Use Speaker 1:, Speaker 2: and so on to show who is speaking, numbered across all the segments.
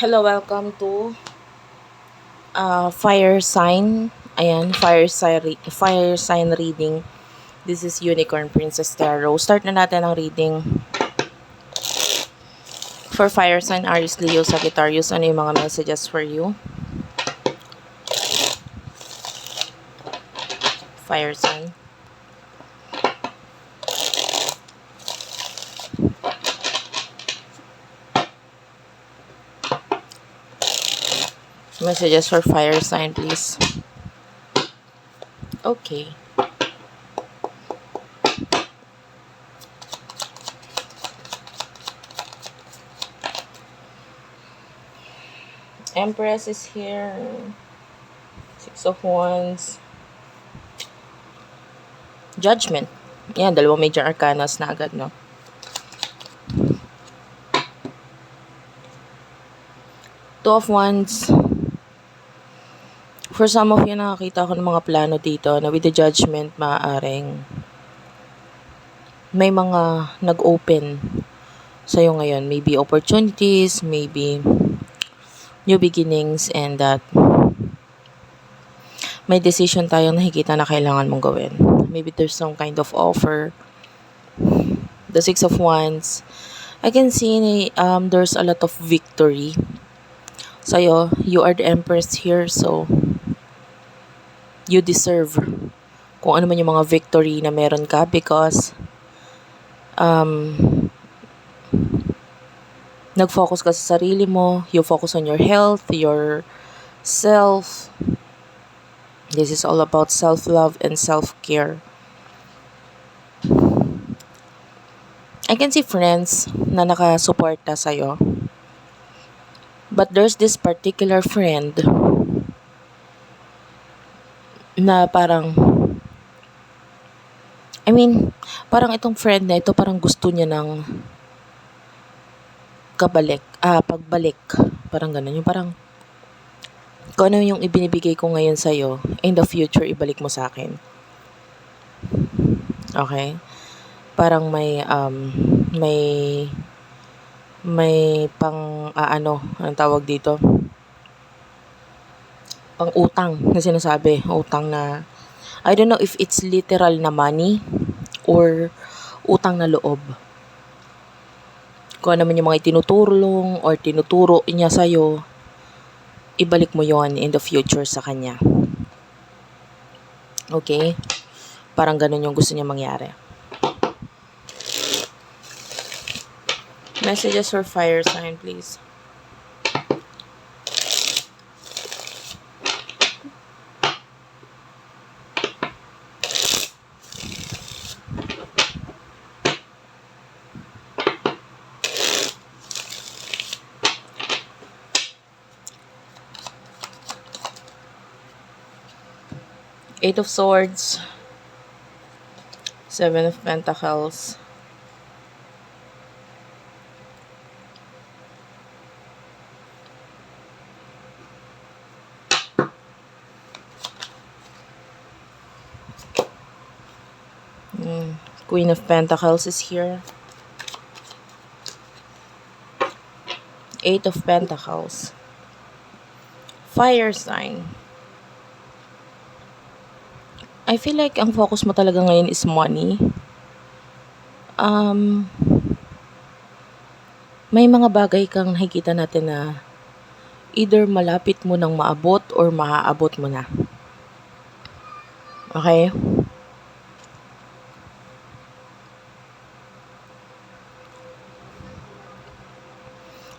Speaker 1: Hello, welcome to Fire Sign. Ayan, Fire Sign reading. This is Unicorn Princess Tarot. Start na natin ang reading. For Fire Sign, Aries, Leo, Sagittarius, ano yung mga messages for you? Fire Sign. Messages for Fire Sign, please. Okay. Empress is here. Six of Wands. Judgment. Yan, dalawang major arcanas na agad, no? Two of Wands. For some of you, nakakita ko ng mga plano dito na with the Judgment, maaaring may mga nag-open sa'yo ngayon. Maybe opportunities, maybe new beginnings, and that may decision tayong nakikita na kailangan mong gawin. Maybe there's some kind of offer. The Six of Wands. I can see there's a lot of victory sa'yo. You are the Empress here, so you deserve kung ano man yung mga victory na meron ka because nag-focus ka sa sarili mo, you focus on your health, your self. This is all about self-love and self-care. I can see friends na nakasuporta sa'yo. But there's this particular friend na parang parang itong friend na ito parang gusto niya ng pagbalik. Parang ganun. Yung parang kung ano yung ibinibigay ko ngayon sa'yo, in the future, ibalik mo sa akin. Okay? Parang may anong tawag dito? Pang utang na sinasabi. Utang na, I don't know if it's literal na money or utang na loob. Kung ano man yung mga itinutulong or tinuturo niya sa'yo, ibalik mo yon in the future sa kanya. Okay? Parang ganun yung gusto niya mangyari. Messages for Fire Sign, please. Eight of Swords. Seven of Pentacles. Queen of Pentacles is here. Eight of Pentacles. Fire sign. I feel like ang focus mo talaga ngayon is money. May mga bagay kang nakikita natin na either malapit mo nang maabot or maaabot mo na. Okay?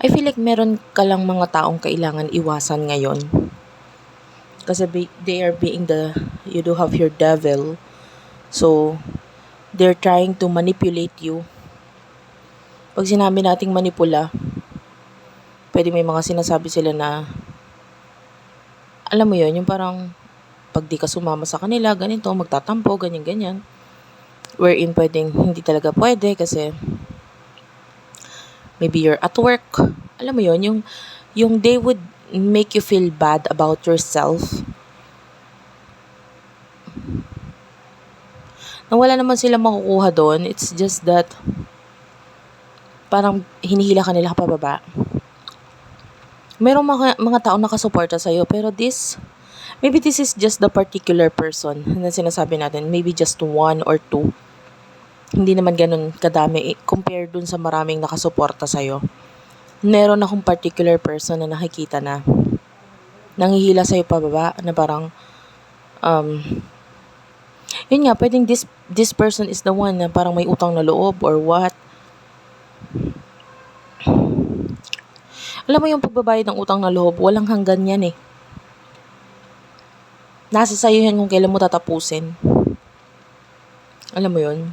Speaker 1: I feel like meron ka lang mga taong kailangan iwasan ngayon. Kasi they are being you do have your devil. So, they're trying to manipulate you. Pag sinabi nating manipula, pwede may mga sinasabi sila na, alam mo yon yung parang, pag di ka sumama sa kanila, ganito, magtatampo, ganyan-ganyan. Wherein pwedeng hindi talaga pwede kasi maybe you're at work. Alam mo yon yung they would make you feel bad about yourself. Na wala naman sila makukuha doon. It's just that parang hinihila ka nila pababa. Merong mga tao nakasuporta sa'yo, pero maybe this is just the particular person na sinasabi natin. Maybe just one or two. Hindi naman ganun kadami compare dun sa maraming nakasuporta sa'yo. Meron akong particular person na nakikita na nanghihila sa'yo pababa, na parang, yun nga, pwedeng this person is the one na parang may utang na loob or what. Alam mo yung pagbabayad ng utang na loob, walang hanggan yan eh. Nasa sa'yo yan kung kailan mo tatapusin. Alam mo yun?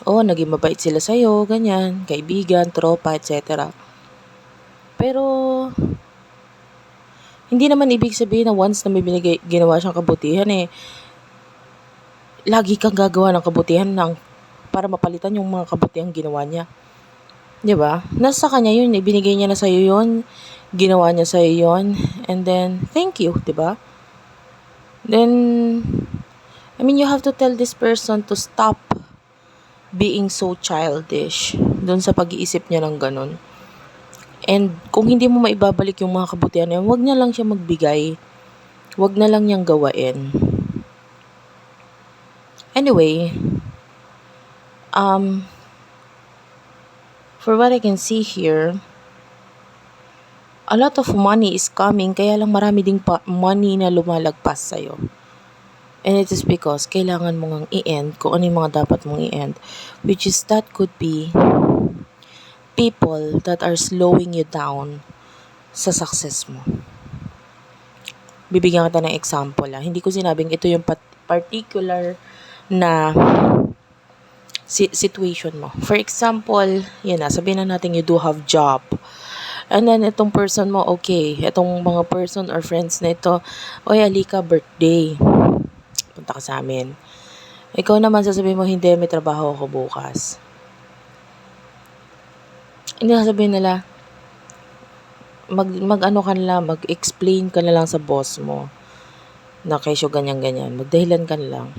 Speaker 1: Naging mabait sila sa'yo, ganyan, kaibigan, tropa, etc. Pero, hindi naman ibig sabihin na once na may ginawa siyang kabutihan lagi kang gagawa ng kabutihan para mapalitan yung mga kabutihan ginawa niya. 'Di ba? Nasa kanya yun, binigay niya na sa'yo yun, ginawa niya sa'yo yun, and then, thank you, 'di ba? Then, you have to tell this person to stop being so childish doon sa pag-iisip niya ng ganun. And kung hindi mo maibabalik yung mga kabutihan niya, wag na lang siya magbigay. Wag na lang niyang gawain. Anyway, for what I can see here, a lot of money is coming, kaya lang marami ding money na lumalagpas sa'yo. And it is because kailangan mo ngang i-end kung ano yung mga dapat mong i-end. Which is that could be people that are slowing you down sa success mo. Bibigyan kita ng example. Hindi ko sinabing ito yung particular na situation mo. For example, sabihin na natin you do have job. And then, itong person mo, okay, itong mga person or friends na ito, alika, birthday. Punta ka sa amin. Ikaw naman sasabihin mo, hindi, may trabaho ako bukas. Hindi sasabihin nila, mag-explain ka na lang sa boss mo na kesyo ganyan-ganyan. Magdahilan ka na lang.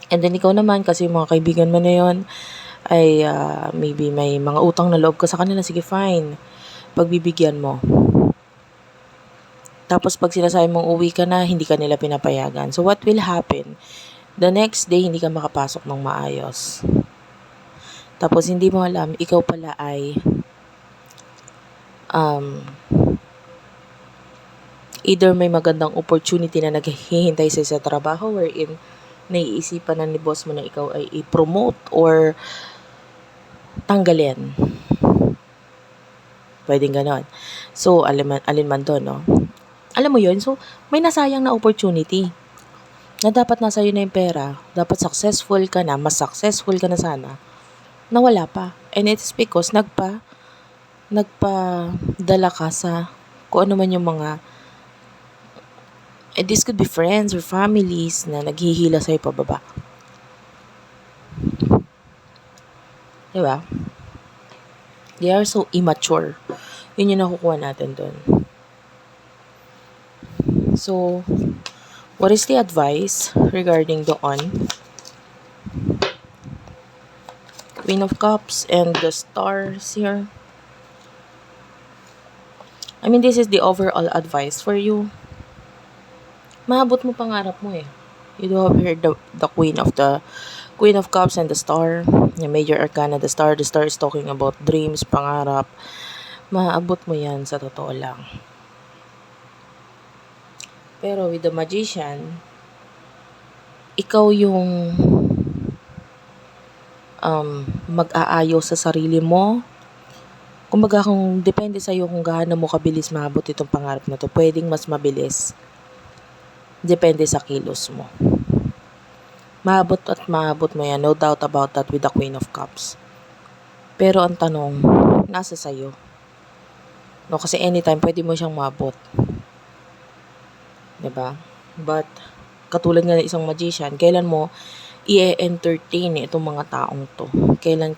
Speaker 1: And then, ikaw naman, kasi mga kaibigan mo na yun, ay maybe may mga utang na loob ka sa kanila, sige, fine. Pagbibigyan mo. Tapos pag sinasabi mong uwi ka na, hindi ka nila pinapayagan. So what will happen? The next day, hindi ka makapasok ng maayos. Tapos hindi mo alam, ikaw pala ay either may magandang opportunity na naghihintay sa trabaho wherein naiisipan na ni boss mo na ikaw ay i-promote or tanggalin. Pwedeng ganon. So, alin man doon, no? Alam mo yun? So, may nasayang na opportunity na dapat nasa iyo na yung pera, dapat successful ka na, mas successful ka na sana, nawala pa. And it's because nagpadala ka sa kung ano man yung mga, this could be friends or families na naghihila sa'yo pababa. Diba? They are so immature. Yun yung nakukuha natin doon. So, what is the advice regarding doon? Queen of Cups and the stars here. This is the overall advice for you. Maabot mo pangarap mo eh. You do have here the Queen of Cups and the Star. The Major Arcana, the Star. The Star is talking about dreams, pangarap. Maabot mo yan sa totoo lang. Pero with the Magician, ikaw yung mag-aayos sa sarili mo. Kumbaga kung depende sa'yo kung gaano mo kabilis maabot itong pangarap na to, pwedeng mas mabilis. Depende sa kilos mo. Maabot mo yan, no doubt about that with the Queen of Cups. Pero ang tanong, nasa sa'yo. No, kasi anytime pwede mo siyang maabot. Diba? But, katulad nga ng isang magician, kailan mo i-entertain itong mga taong to?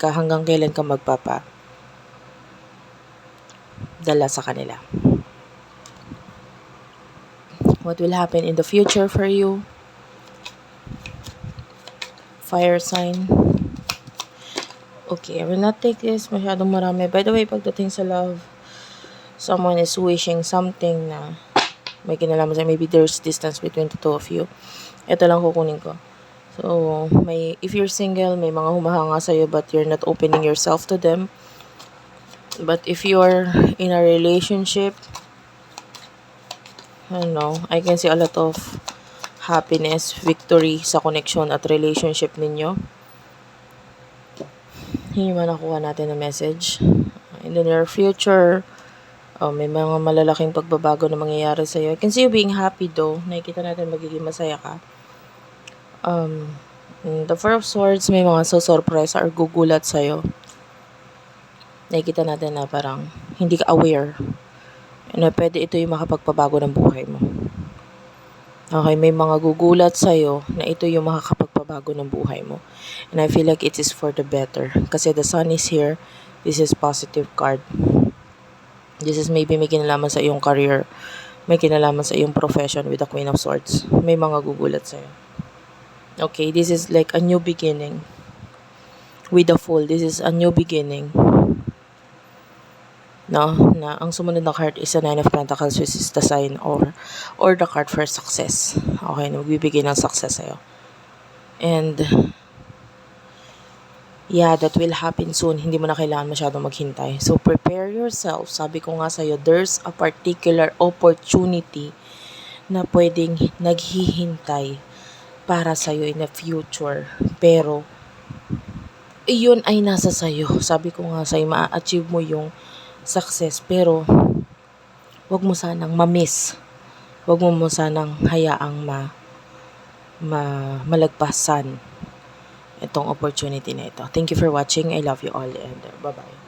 Speaker 1: Hanggang kailan ka dala sa kanila? What will happen in the future for you? Fire sign. Okay, I will not take this. Masyadong marami. By the way, pagdating sa love, someone is wishing something na may kinalaman sa'yo. Maybe there's distance between the two of you. Ito lang kukunin ko. So, if you're single, may mga humahanga sa'yo but you're not opening yourself to them. But if you're in a relationship, I can see a lot of happiness, victory sa connection at relationship ninyo. Yun yung nakuha natin na message. In the near future, may mga malalaking pagbabago na mangyayari sa'yo. I can see you being happy though. Nakikita natin magiging masaya ka. The Four of Swords, may mga surprise or gugulat sa'yo. Nakikita natin na parang hindi ka aware na pwede ito yung makapagpabago ng buhay mo. Okay, may mga gugulat sa'yo na ito yung makakapagpabago ng buhay mo. And I feel like it is for the better. Kasi the sun is here. This is positive card. This is maybe may kinalaman sa iyong career. May kinalaman sa iyong profession with the Queen of Swords. May mga gugulat sa'yo. Okay, this is like a new beginning. With the Fool, this is a new beginning. Na ang sumunod na card is a Nine of Pentacles, which is the sign or the card for success. Okay, magbibigay ng success sa'yo. And yeah, that will happen soon. Hindi mo na kailangan masyadong maghintay. So prepare yourself. Sabi ko nga sa'yo, there's a particular opportunity na pwedeng naghihintay para sa'yo in the future. Pero iyon ay nasa sa'yo. Sabi ko nga sa'yo, ma-achieve mo yung success, pero wag mo sanang ma-miss. Wag mo sanang hayaang malagpasan itong opportunity na ito. Thank you for watching. I love you all and bye-bye.